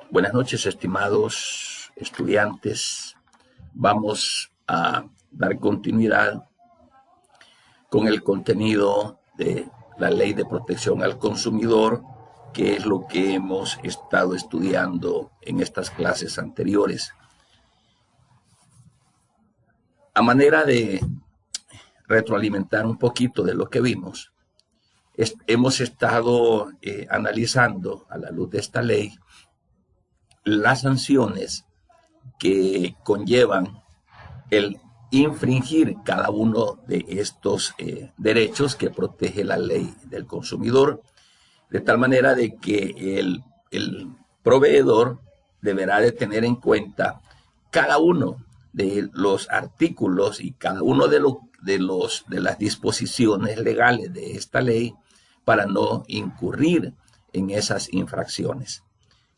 Buenas noches, estimados estudiantes. Vamos a dar continuidad con el contenido de la Ley de Protección al Consumidor, que es lo que hemos estado estudiando en estas clases anteriores. A manera de retroalimentar un poquito de lo que vimos, hemos estado analizando a la luz de esta ley las sanciones que conllevan el infringir cada uno de estos derechos que protege la ley del consumidor, de tal manera de que el proveedor deberá de tener en cuenta cada uno de los artículos y cada uno de las disposiciones legales de esta ley para no incurrir en esas infracciones.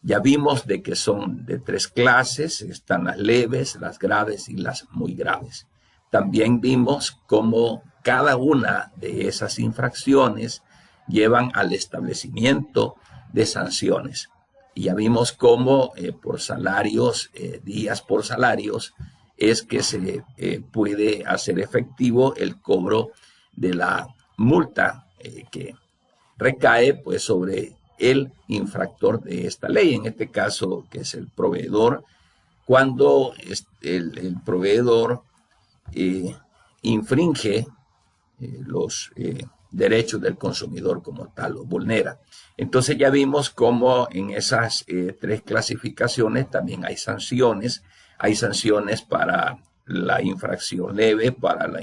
Ya vimos de que son de 3 clases, están las leves, las graves y las muy graves. También vimos cómo cada una de esas infracciones llevan al establecimiento de sanciones. Y ya vimos cómo por salarios, días por salarios, es que se puede hacer efectivo el cobro de la multa que recae pues sobre el infractor de esta ley, en este caso que es el proveedor, cuando el proveedor infringe los derechos del consumidor como tal, los vulnera. Entonces ya vimos cómo en esas 3 clasificaciones también hay sanciones para la infracción leve, para la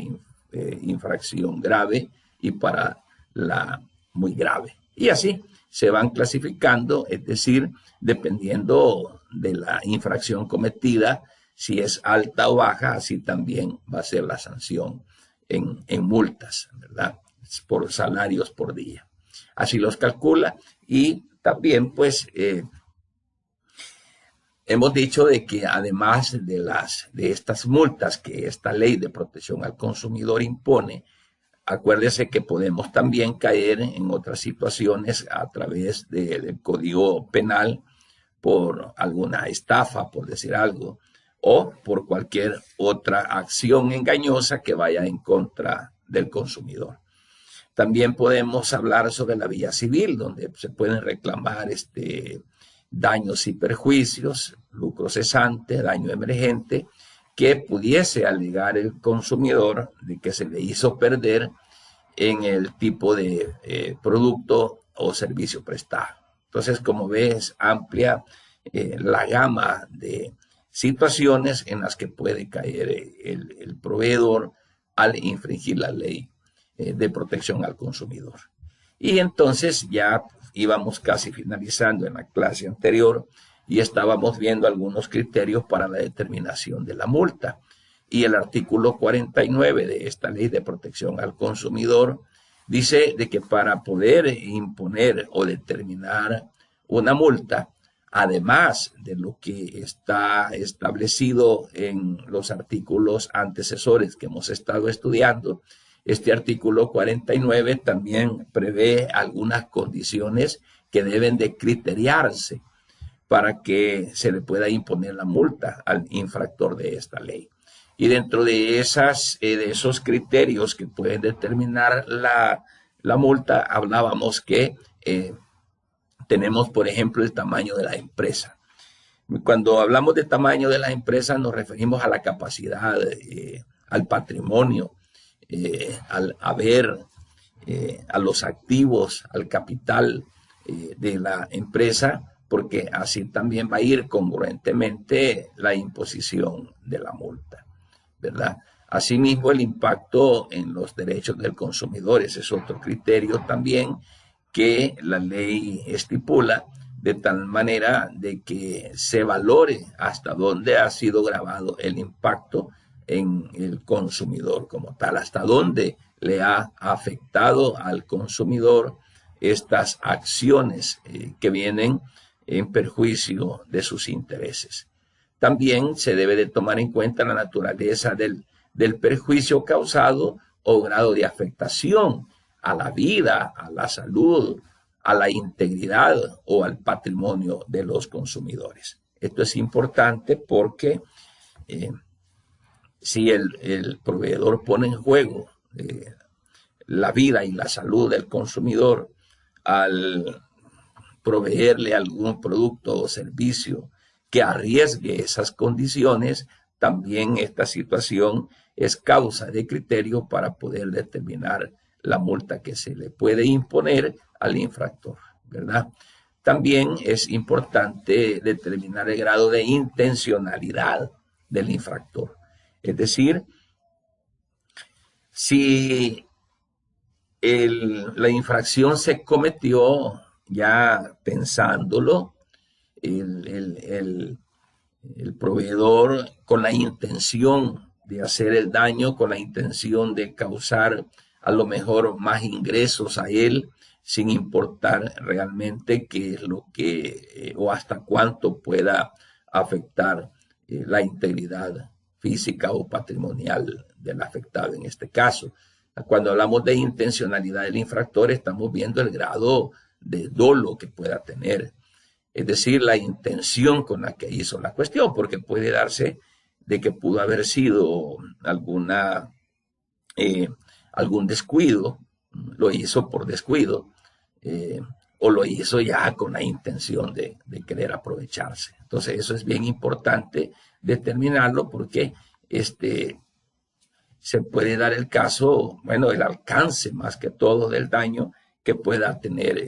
infracción grave y para la muy grave. Y así se van clasificando, es decir, dependiendo de la infracción cometida, si es alta o baja, así también va a ser la sanción en multas, ¿verdad? Por salarios por día. Así los calcula y también pues hemos dicho de que además de estas multas que esta ley de protección al consumidor impone, acuérdese que podemos también caer en otras situaciones a través del Código Penal por alguna estafa, por decir algo, o por cualquier otra acción engañosa que vaya en contra del consumidor. También podemos hablar sobre la vía civil, donde se pueden reclamar daños y perjuicios, lucro cesante, daño emergente, que pudiese alegar el consumidor de que se le hizo perder en el tipo de producto o servicio prestado. Entonces, como ves, amplia la gama de situaciones en las que puede caer el proveedor al infringir la ley de protección al consumidor. Y entonces ya íbamos casi finalizando en la clase anterior y estábamos viendo algunos criterios para la determinación de la multa. Y el artículo 49 de esta ley de protección al consumidor dice de que para poder imponer o determinar una multa, además de lo que está establecido en los artículos antecesores que hemos estado estudiando, este artículo 49 también prevé algunas condiciones que deben de criteriarse para que se le pueda imponer la multa al infractor de esta ley. Y dentro de esos criterios que pueden determinar la multa, hablábamos que tenemos, por ejemplo, el tamaño de la empresa. Cuando hablamos de tamaño de la empresa nos referimos a la capacidad, al patrimonio, al haber, a los activos, al capital de la empresa, porque así también va a ir congruentemente la imposición de la multa, ¿verdad? Asimismo, el impacto en los derechos del consumidor, ese es otro criterio también que la ley estipula, de tal manera de que se valore hasta dónde ha sido gravado el impacto en el consumidor como tal, hasta dónde le ha afectado al consumidor estas acciones que vienen en perjuicio de sus intereses. También se debe de tomar en cuenta la naturaleza del perjuicio causado o grado de afectación a la vida, a la salud, a la integridad o al patrimonio de los consumidores. Esto es importante porque si el proveedor pone en juego la vida y la salud del consumidor al proveerle algún producto o servicio que arriesgue esas condiciones, también esta situación es causa de criterio para poder determinar la multa que se le puede imponer al infractor, ¿verdad? También es importante determinar el grado de intencionalidad del infractor. Es decir, si la infracción se cometió ya pensándolo, el proveedor con la intención de hacer el daño, con la intención de causar a lo mejor más ingresos a él, sin importar realmente qué es lo que o hasta cuánto pueda afectar la integridad física o patrimonial del afectado en este caso. Cuando hablamos de intencionalidad del infractor, estamos viendo el grado de dolo que pueda tener, es decir, la intención con la que hizo la cuestión, porque puede darse de que pudo haber sido algún descuido, lo hizo por descuido, o lo hizo ya con la intención de querer aprovecharse. Entonces eso es bien importante determinarlo porque se puede dar el caso, bueno, el alcance más que todo del daño que pueda tener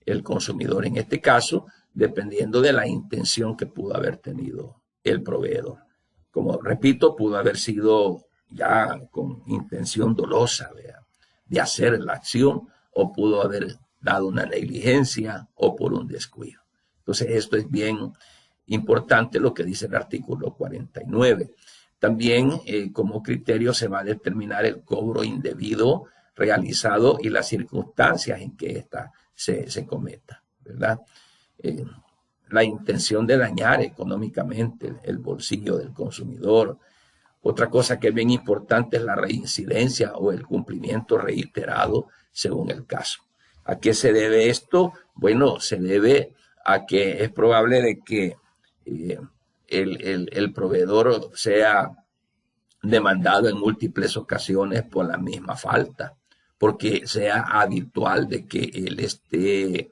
el consumidor en este caso, dependiendo de la intención que pudo haber tenido el proveedor. Como repito, pudo haber sido ya con intención dolosa de hacer la acción, o pudo haber dado una negligencia o por un descuido. Entonces esto es bien importante lo que dice el artículo 49. También como criterio se va a determinar el cobro indebido realizado y las circunstancias en que ésta se cometa, ¿verdad? La intención de dañar económicamente el bolsillo del consumidor. Otra cosa que es bien importante es la reincidencia o el cumplimiento reiterado según el caso. ¿A qué se debe esto? Bueno, se debe a que es probable de que el proveedor sea demandado en múltiples ocasiones por la misma falta, porque sea habitual de que él esté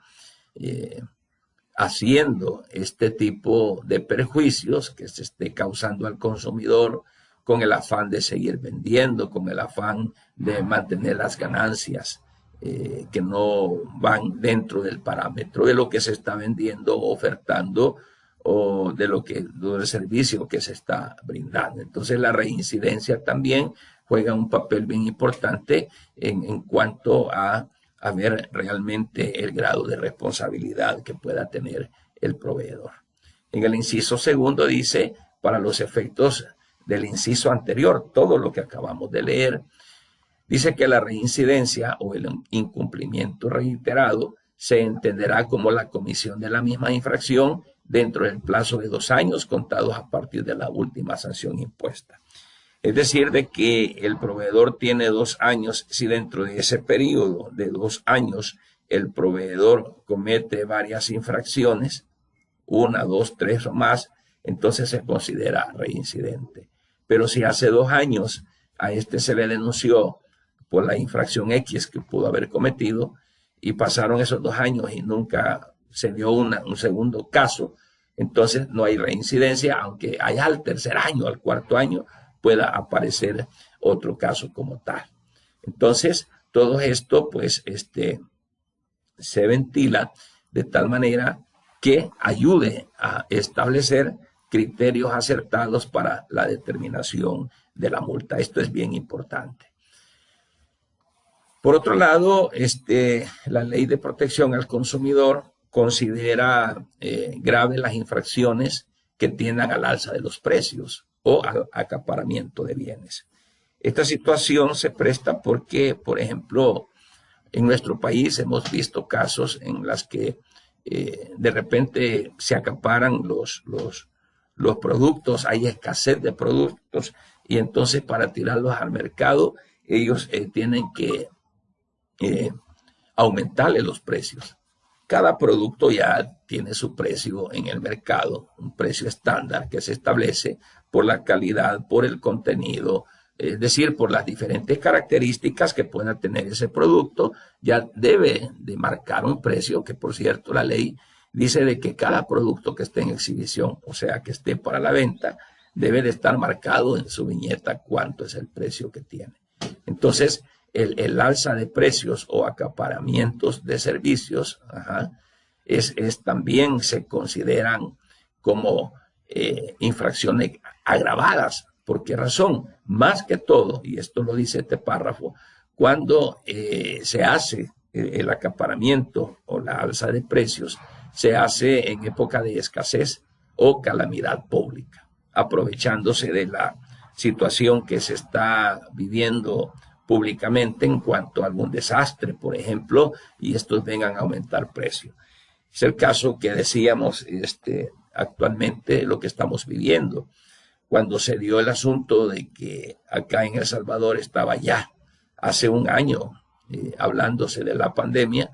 haciendo este tipo de perjuicios que se esté causando al consumidor con el afán de seguir vendiendo, con el afán de mantener las ganancias que no van dentro del parámetro de lo que se está vendiendo o ofertando o del servicio que se está brindando. Entonces la reincidencia también juega un papel bien importante en cuanto a ver realmente el grado de responsabilidad que pueda tener el proveedor. En el inciso segundo dice, para los efectos del inciso anterior, todo lo que acabamos de leer, dice que la reincidencia o el incumplimiento reiterado se entenderá como la comisión de la misma infracción dentro del plazo de 2 años contados a partir de la última sanción impuesta. Es decir, de que el proveedor tiene 2 años, si dentro de ese periodo de 2 años el proveedor comete varias infracciones, 1, 2, 3 o más, entonces se considera reincidente. Pero si hace 2 años a se le denunció por la infracción X que pudo haber cometido y pasaron esos 2 años y nunca se dio un segundo caso, entonces no hay reincidencia, aunque haya al 3er año, al 4.º año, pueda aparecer otro caso como tal. Entonces, todo esto, pues, se ventila de tal manera que ayude a establecer criterios acertados para la determinación de la multa. Esto es bien importante. Por otro lado, la Ley de Protección al Consumidor considera graves las infracciones que tiendan al alza de los precios o al acaparamiento de bienes. Esta situación se presta porque, por ejemplo, en nuestro país hemos visto casos en los que de repente se acaparan los productos, hay escasez de productos y entonces para tirarlos al mercado ellos tienen que aumentarle los precios. cada producto ya tiene su precio en el mercado, un precio estándar que se establece por la calidad, por el contenido, es decir, por las diferentes características que pueda tener ese producto, ya debe de marcar un precio, que por cierto la ley dice de que cada producto que esté en exhibición, o sea, que esté para la venta, debe de estar marcado en su viñeta cuánto es el precio que tiene. Entonces, el alza de precios o acaparamientos de servicios también se consideran como infracciones agravadas. ¿Por qué razón? Más que todo, y esto lo dice este párrafo, cuando se hace el acaparamiento o la alza de precios, se hace en época de escasez o calamidad pública, aprovechándose de la situación que se está viviendo públicamente en cuanto a algún desastre, por ejemplo, y estos vengan a aumentar precio. Es el caso que decíamos actualmente lo que estamos viviendo. Cuando se dio el asunto de que acá en El Salvador estaba ya hace un año hablándose de la pandemia,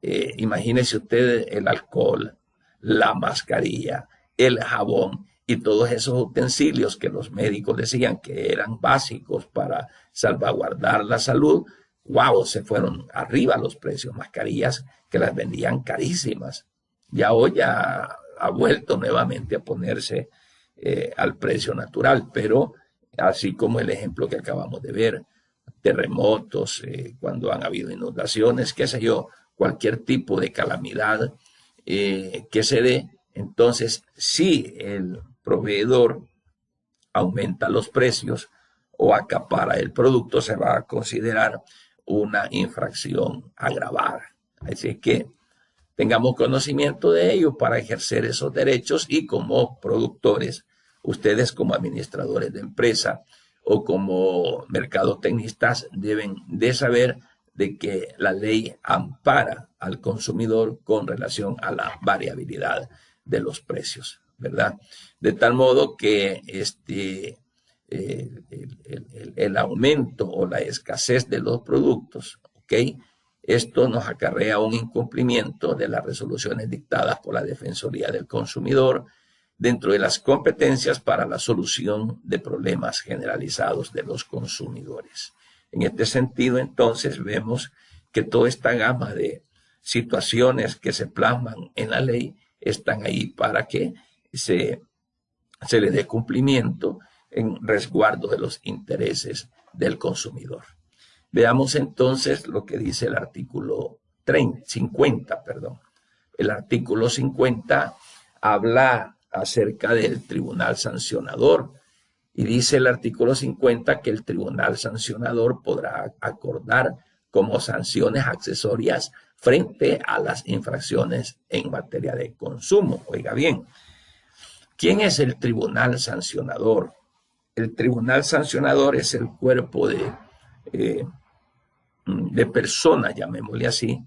imagínense ustedes el alcohol, la mascarilla, el jabón y todos esos utensilios que los médicos decían que eran básicos para salvaguardar la salud. ¡Wow! Se fueron arriba los precios, mascarillas que las vendían carísimas. Ya hoy ya ha vuelto nuevamente a ponerse al precio natural, pero así como el ejemplo que acabamos de ver, terremotos, cuando han habido inundaciones, qué sé yo, cualquier tipo de calamidad que se dé, entonces si el proveedor aumenta los precios o acapara el producto, se va a considerar una infracción agravada. Así que tengamos conocimiento de ello para ejercer esos derechos y como productores, ustedes como administradores de empresa o como mercadotecnistas deben de saber de que la ley ampara al consumidor con relación a la variabilidad de los precios, ¿verdad? De tal modo que el aumento o la escasez de los productos, ¿ok? Esto nos acarrea un incumplimiento de las resoluciones dictadas por la Defensoría del Consumidor dentro de las competencias para la solución de problemas generalizados de los consumidores. En este sentido, entonces, vemos que toda esta gama de situaciones que se plasman en la ley están ahí para que se le dé cumplimiento en resguardo de los intereses del consumidor. Veamos entonces lo que dice el artículo 50. El artículo 50 habla acerca del tribunal sancionador y dice el artículo 50 que el tribunal sancionador podrá acordar como sanciones accesorias frente a las infracciones en materia de consumo. Oiga bien, ¿quién es el tribunal sancionador? El tribunal sancionador es el cuerpo de personas, llamémosle así,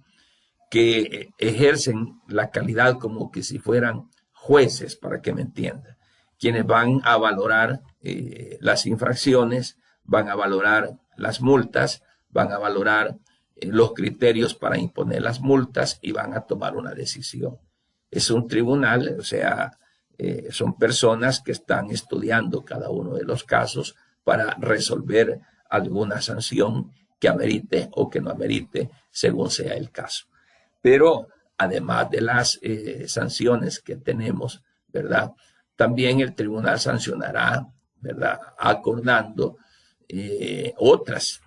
que ejercen la calidad como que si fueran jueces, para que me entiendan, quienes van a valorar las infracciones, van a valorar las multas, van a valorar los criterios para imponer las multas y van a tomar una decisión. Es un tribunal, o sea, son personas que están estudiando cada uno de los casos para resolver alguna sanción que amerite o que no amerite según sea el caso. Pero además de las sanciones que tenemos, ¿verdad? También el tribunal sancionará, ¿verdad? Acordando otras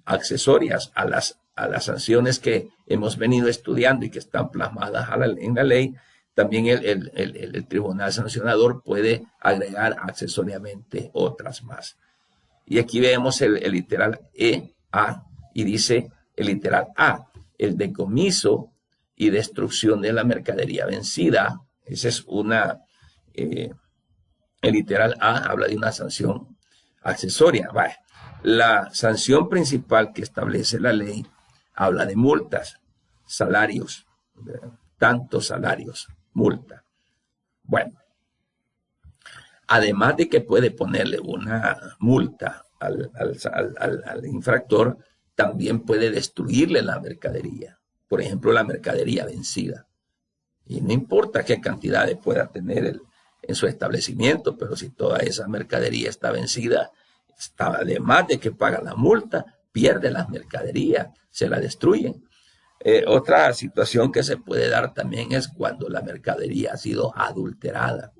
accesorias a las sanciones que hemos venido estudiando y que están plasmadas en la ley. También el tribunal sancionador puede agregar accesoriamente otras más. Y aquí vemos el literal A, y dice el literal A, el decomiso y destrucción de la mercadería vencida. Esa es el literal A habla de una sanción accesoria. Vale. La sanción principal que establece la ley habla de multas, salarios, tantos salarios, multa. Bueno, además de que puede ponerle una multa al infractor, también puede destruirle la mercadería. por ejemplo, la mercadería vencida. Y no importa qué cantidades pueda tener en su establecimiento, pero si toda esa mercadería está vencida, además de que paga la multa, pierde las mercaderías, se la destruyen. Otra situación que se puede dar también es cuando la mercadería ha sido adulterada,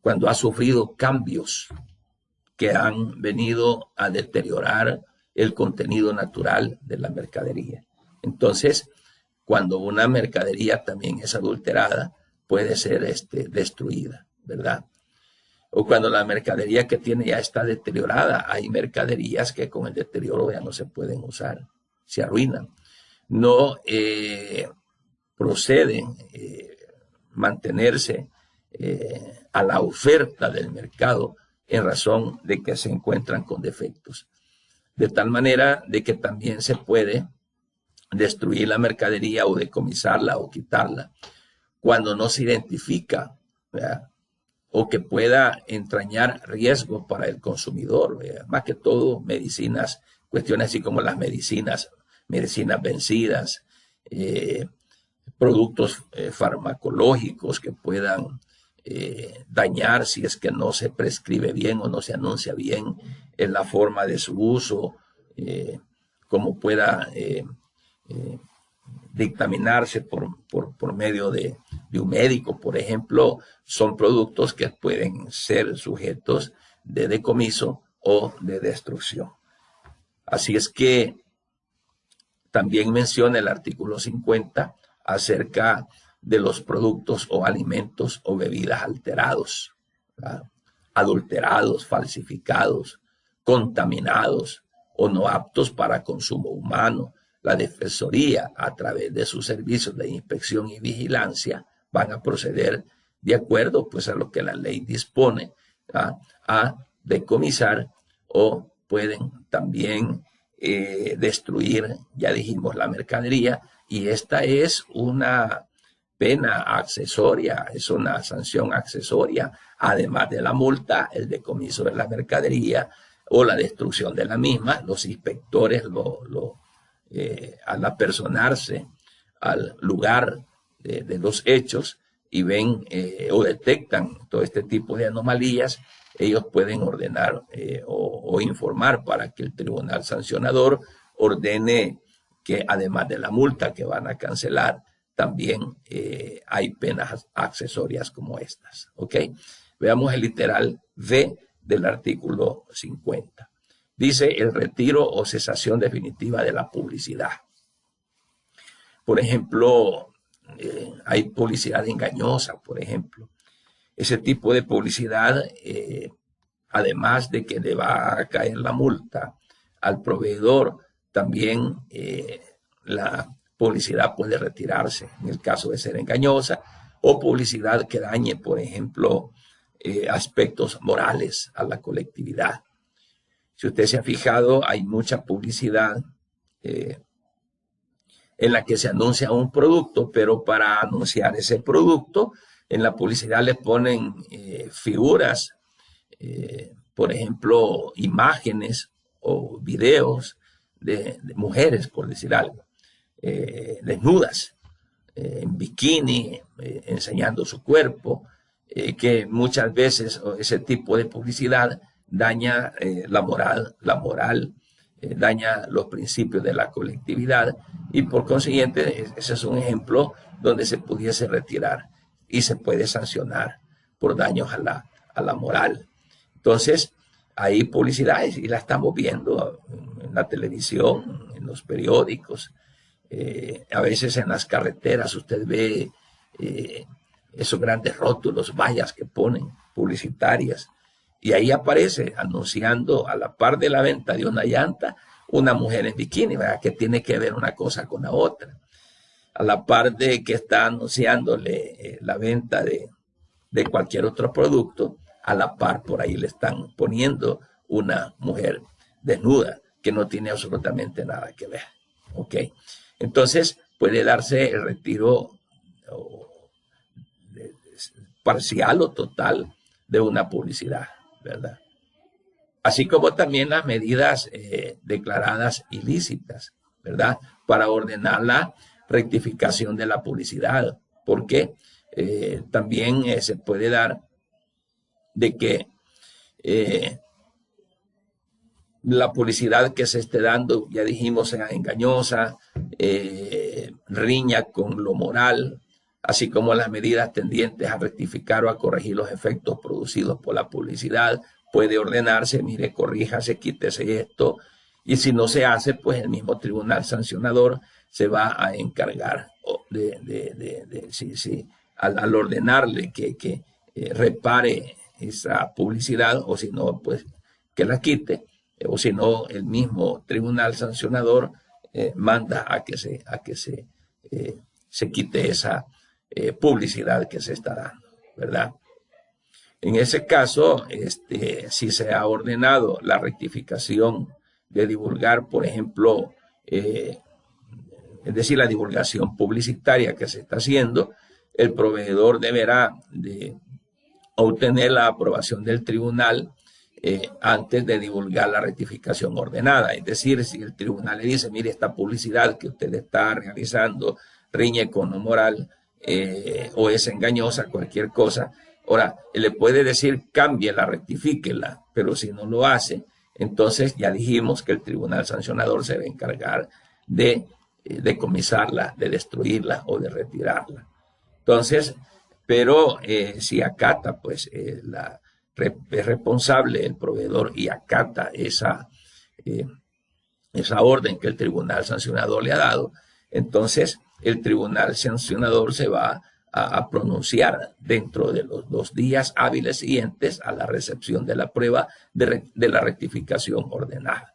cuando ha sufrido cambios que han venido a deteriorar el contenido natural de la mercadería. Entonces, cuando una mercadería también es adulterada, puede ser destruida, ¿verdad? O cuando la mercadería que tiene ya está deteriorada, hay mercaderías que con el deterioro ya no se pueden usar, se arruinan. No procede mantenerse a la oferta del mercado en razón de que se encuentran con defectos. De tal manera de que también se puede destruir la mercadería o decomisarla o quitarla cuando no se identifica, ¿verdad? O que pueda entrañar riesgo para el consumidor, ¿verdad? Más que todo medicinas, cuestiones así como las medicinas vencidas, productos farmacológicos que puedan dañar si es que no se prescribe bien o no se anuncia bien en la forma de su uso, como pueda dictaminarse por medio de un médico, por ejemplo, son productos que pueden ser sujetos de decomiso o de destrucción. Así es que también menciona el artículo 50 acerca de los productos o alimentos o bebidas alterados, ¿verdad? Adulterados, falsificados, contaminados o no aptos para consumo humano. La Defensoría, a través de sus servicios de inspección y vigilancia, van a proceder de acuerdo pues a lo que la ley dispone, ¿verdad? A decomisar o pueden también destruir, ya dijimos, la mercadería, y esta es una pena accesoria, es una sanción accesoria, además de la multa, el decomiso de la mercadería o la destrucción de la misma. Los inspectores al apersonarse al lugar de los hechos y ven o detectan todo este tipo de anomalías, ellos pueden ordenar o informar para que el tribunal sancionador ordene que además de la multa que van a cancelar, también hay penas accesorias como estas. ¿Ok? Veamos el literal V del artículo 50. Dice el retiro o cesación definitiva de la publicidad. Por ejemplo, hay publicidad engañosa, por ejemplo. Ese tipo de publicidad, además de que le va a caer la multa al proveedor, también la publicidad puede retirarse en el caso de ser engañosa, o publicidad que dañe, por ejemplo, aspectos morales a la colectividad. Si usted se ha fijado, hay mucha publicidad en la que se anuncia un producto, pero para anunciar ese producto, en la publicidad le ponen figuras, por ejemplo, imágenes o videos de mujeres, por decir algo, desnudas, en bikini, enseñando su cuerpo, que muchas veces ese tipo de publicidad daña la moral, daña los principios de la colectividad, y por consiguiente ese es un ejemplo donde se pudiese retirar y se puede sancionar por daños a la moral. Entonces, hay publicidades y la estamos viendo en la televisión, en los periódicos, a veces en las carreteras usted ve esos grandes rótulos, vallas que ponen publicitarias, y ahí aparece anunciando a la par de la venta de una llanta una mujer en bikini, ¿verdad? Que tiene que ver una cosa con la otra. A la par de que está anunciándole la venta de cualquier otro producto, a la par por ahí le están poniendo una mujer desnuda que no tiene absolutamente nada que ver. ¿Ok? Entonces puede darse el retiro parcial o total de una publicidad, ¿verdad? Así como también las medidas declaradas ilícitas, ¿verdad? Para ordenarla, rectificación de la publicidad, porque también se puede dar de que la publicidad que se esté dando, ya dijimos, sea engañosa, riña con lo moral, así como las medidas tendientes a rectificar o a corregir los efectos producidos por la publicidad. Puede ordenarse, mire, corríjase, quítese esto, y si no se hace, pues el mismo tribunal sancionador se va a encargar al ordenarle que repare esa publicidad, o si no, pues que la quite, o si no, el mismo tribunal sancionador manda a que se quite esa publicidad que se está dando, ¿verdad? En ese caso, si se ha ordenado la rectificación de divulgar, por ejemplo, es decir, la divulgación publicitaria que se está haciendo, el proveedor deberá de obtener la aprobación del tribunal antes de divulgar la rectificación ordenada. Es decir, si el tribunal le dice, mire, esta publicidad que usted está realizando riñe con lo moral o es engañosa, cualquier cosa, ahora, le puede decir, cámbiela, rectifíquela, pero si no lo hace, entonces ya dijimos que el tribunal sancionador se va a encargar de decomisarla, de destruirla o de retirarla. Entonces, pero si acata, pues es responsable el proveedor y acata esa orden que el tribunal sancionador le ha dado, entonces el tribunal sancionador se va a pronunciar dentro de los 2 días hábiles siguientes a la recepción de la prueba de la rectificación ordenada.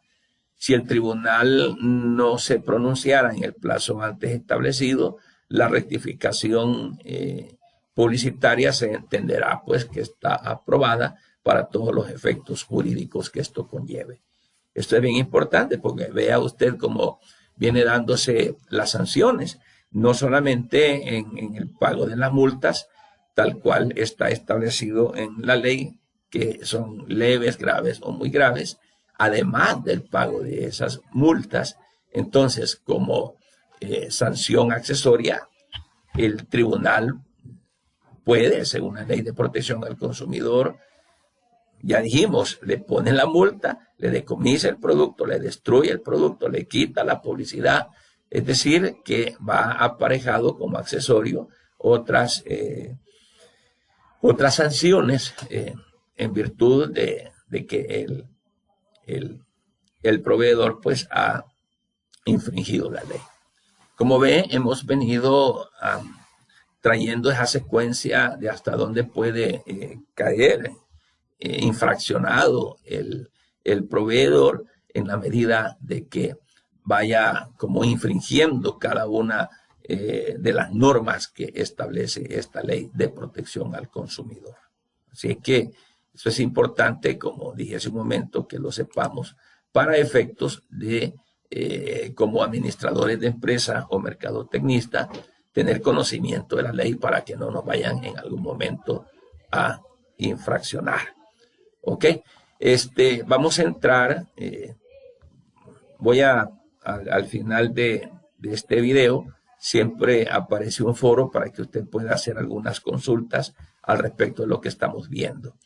Si el tribunal no se pronunciara en el plazo antes establecido, la rectificación publicitaria se entenderá pues que está aprobada para todos los efectos jurídicos que esto conlleve. Esto es bien importante porque vea usted cómo viene dándose las sanciones, no solamente en el pago de las multas, tal cual está establecido en la ley, que son leves, graves o muy graves, además del pago de esas multas. Entonces, como sanción accesoria, el tribunal puede, según la ley de protección al consumidor, ya dijimos, le pone la multa, le decomisa el producto, le destruye el producto, le quita la publicidad. Es decir, que va aparejado como accesorio otras sanciones en virtud de que el proveedor pues ha infringido la ley. Como ve, hemos venido trayendo esa secuencia de hasta dónde puede caer infraccionado el proveedor en la medida de que vaya como infringiendo cada una de las normas que establece esta ley de protección al consumidor. Así que eso es importante, como dije hace un momento, que lo sepamos para efectos de, como administradores de empresa o mercadotecnistas, tener conocimiento de la ley para que no nos vayan en algún momento a infraccionar. ¿Ok? Vamos a entrar, voy al final de este video, siempre aparece un foro para que usted pueda hacer algunas consultas al respecto de lo que estamos viendo.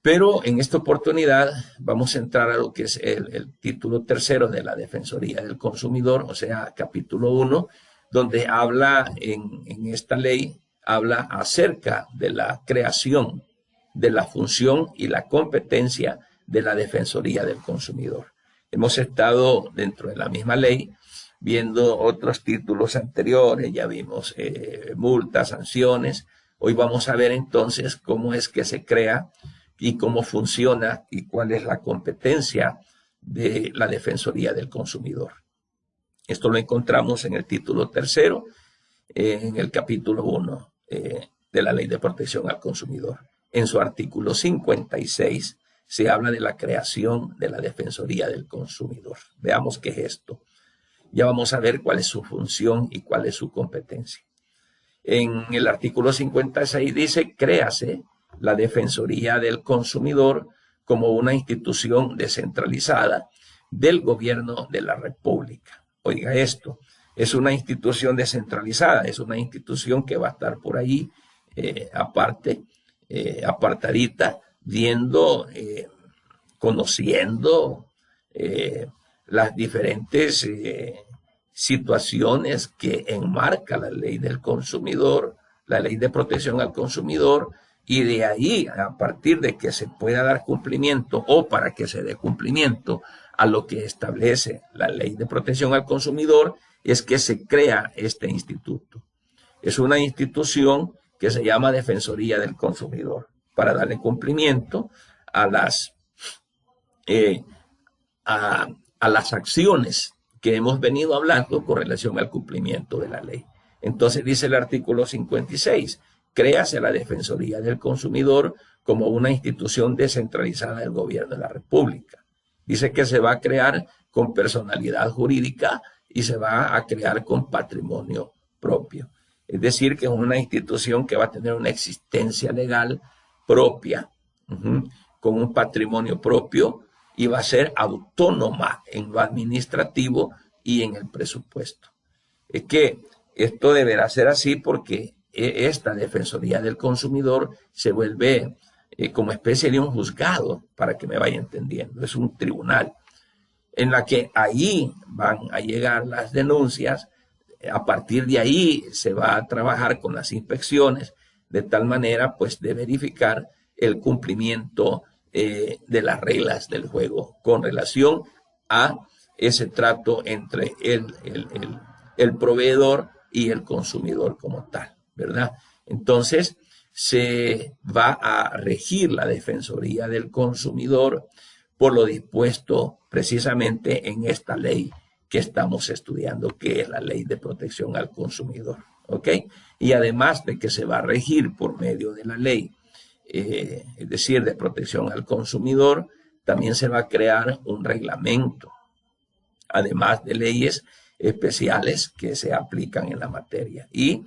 Pero en esta oportunidad vamos a entrar a lo que es el título 3 de la Defensoría del Consumidor, o sea, capítulo 1, donde habla en esta ley, habla acerca de la creación, de la función y la competencia de la Defensoría del Consumidor. Hemos estado dentro de la misma ley viendo otros títulos anteriores, ya vimos multas, sanciones. Hoy vamos a ver entonces cómo es que se crea y cómo funciona y cuál es la competencia de la Defensoría del Consumidor. Esto lo encontramos en el título 3, en el capítulo 1 de la Ley de Protección al Consumidor. En su artículo 56 se habla de la creación de la Defensoría del Consumidor. Veamos qué es esto. Ya vamos a ver cuál es su función y cuál es su competencia. En el artículo 56 dice, créase la Defensoría del Consumidor como una institución descentralizada del gobierno de la República. Oiga esto, Es una institución descentralizada, es una institución que va a estar por ahí aparte, apartadita, viendo, conociendo las diferentes situaciones que enmarca la ley del consumidor, la ley de protección al consumidor, y de ahí, a partir de que se pueda dar cumplimiento o para que se dé cumplimiento a lo que establece la ley de protección al consumidor, es que se crea este instituto. Es una institución que se llama Defensoría del Consumidor, para darle cumplimiento a las, a las acciones que hemos venido hablando con relación al cumplimiento de la ley. Entonces dice el artículo 56, créase la Defensoría del Consumidor como una institución descentralizada del gobierno de la República. Dice que se va a crear con personalidad jurídica y se va a crear con patrimonio propio. Es decir, que es una institución que va a tener una existencia legal propia, con un patrimonio propio, y va a ser autónoma en lo administrativo y en el presupuesto. Es que esto deberá ser así porque esta Defensoría del Consumidor se vuelve como especie de un juzgado, para que me vaya entendiendo. Es un tribunal en la que ahí van a llegar las denuncias. A partir de ahí se va a trabajar con las inspecciones de tal manera pues de verificar el cumplimiento de las reglas del juego con relación a ese trato entre el proveedor y el consumidor como tal, ¿verdad? Entonces se va a regir la Defensoría del Consumidor por lo dispuesto precisamente en esta ley que estamos estudiando, que es la Ley de Protección al Consumidor, ¿ok? Y además de que se va a regir por medio de la ley, es decir, de protección al consumidor, también se va a crear un reglamento, además de leyes especiales que se aplican en la materia. Y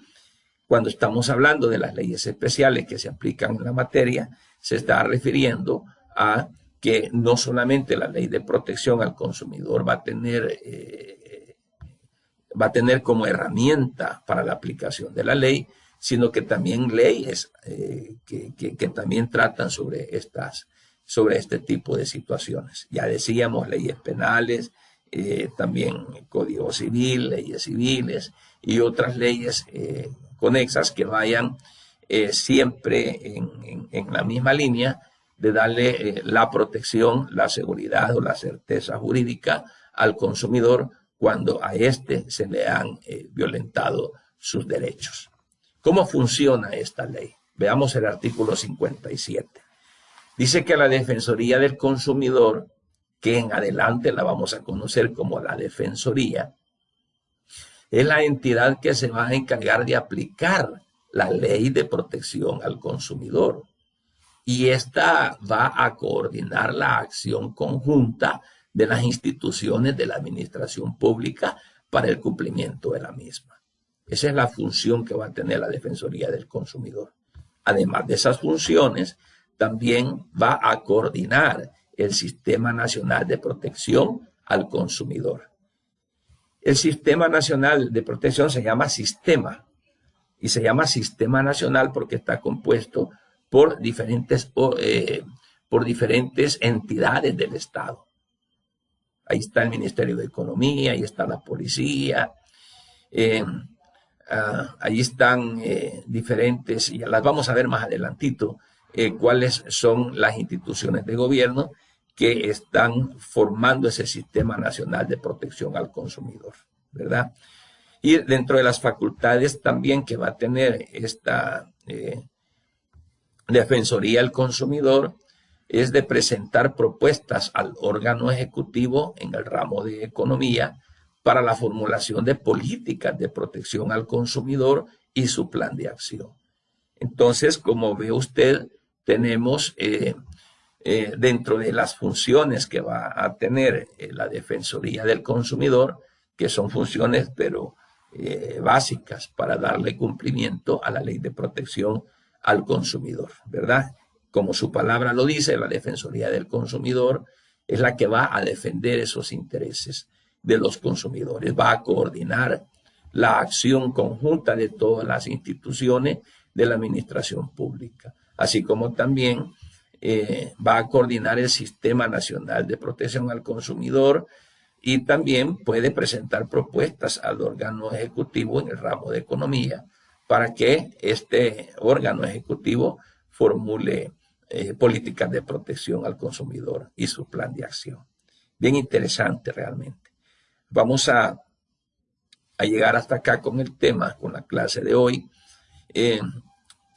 cuando estamos hablando de las leyes especiales que se aplican en la materia, se está refiriendo a que no solamente la ley de protección al consumidor va a tener como herramienta para la aplicación de la ley, sino que también leyes que también tratan sobre este tipo de situaciones. Ya decíamos, leyes penales, también Código Civil, leyes civiles y otras leyes conexas que vayan siempre en la misma línea de darle la protección, la seguridad o la certeza jurídica al consumidor cuando a éste se le han violentado sus derechos. ¿Cómo funciona esta ley? Veamos el artículo 57. Dice que la Defensoría del Consumidor, que en adelante la vamos a conocer como la Defensoría, es la entidad que se va a encargar de aplicar la ley de protección al consumidor. Y esta va a coordinar la acción conjunta de las instituciones de la administración pública para el cumplimiento de la misma. Esa es la función que va a tener la Defensoría del Consumidor. Además de esas funciones, también va a coordinar el Sistema Nacional de Protección al Consumidor. El Sistema Nacional de Protección se llama sistema, y se llama Sistema Nacional porque está compuesto por diferentes entidades del Estado. Ahí está el Ministerio de Economía, ahí está la policía, ahí están diferentes, y las vamos a ver más adelantito, cuáles son las instituciones de gobierno que están formando ese Sistema Nacional de Protección al Consumidor, ¿verdad? Y dentro de las facultades también que va a tener esta Defensoría del Consumidor es de presentar propuestas al órgano ejecutivo en el ramo de economía para la formulación de políticas de protección al consumidor y su plan de acción. Entonces, como ve usted, tenemos dentro de las funciones que va a tener la Defensoría del Consumidor, que son funciones pero básicas para darle cumplimiento a la ley de protección al consumidor, ¿verdad? Como su palabra lo dice, la Defensoría del Consumidor es la que va a defender esos intereses de los consumidores, va a coordinar la acción conjunta de todas las instituciones de la administración pública, así como también va a coordinar el Sistema Nacional de Protección al Consumidor y también puede presentar propuestas al órgano ejecutivo en el ramo de economía para que este órgano ejecutivo formule políticas de protección al consumidor y su plan de acción. Bien interesante realmente. Vamos a llegar hasta acá con el tema, con la clase de hoy.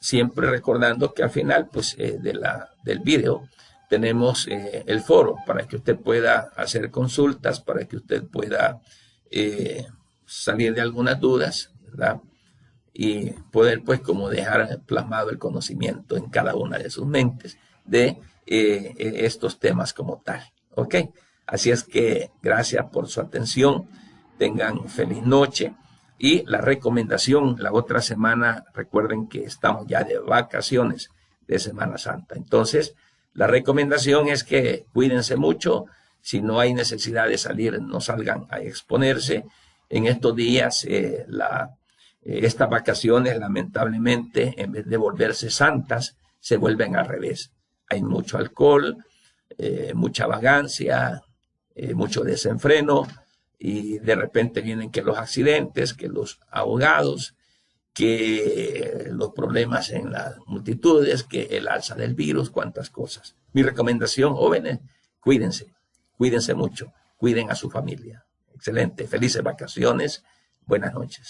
Siempre recordando que al final pues, del video tenemos el foro para que usted pueda hacer consultas, para que usted pueda salir de algunas dudas, ¿verdad? Y poder pues como dejar plasmado el conocimiento en cada una de sus mentes de estos temas como tal. ¿Ok? Así es que gracias por su atención, tengan feliz noche. Y la recomendación, la otra semana, recuerden que estamos ya de vacaciones de Semana Santa. Entonces, la recomendación es que cuídense mucho. Si no hay necesidad de salir, no salgan a exponerse. En estos días, estas vacaciones, lamentablemente, en vez de volverse santas, se vuelven al revés. Hay mucho alcohol, mucha vagancia, mucho desenfreno, y de repente vienen que los accidentes, que los ahogados, que los problemas en las multitudes, que el alza del virus, cuántas cosas. Mi recomendación, jóvenes, cuídense mucho, cuiden a su familia. Excelente, felices vacaciones, buenas noches.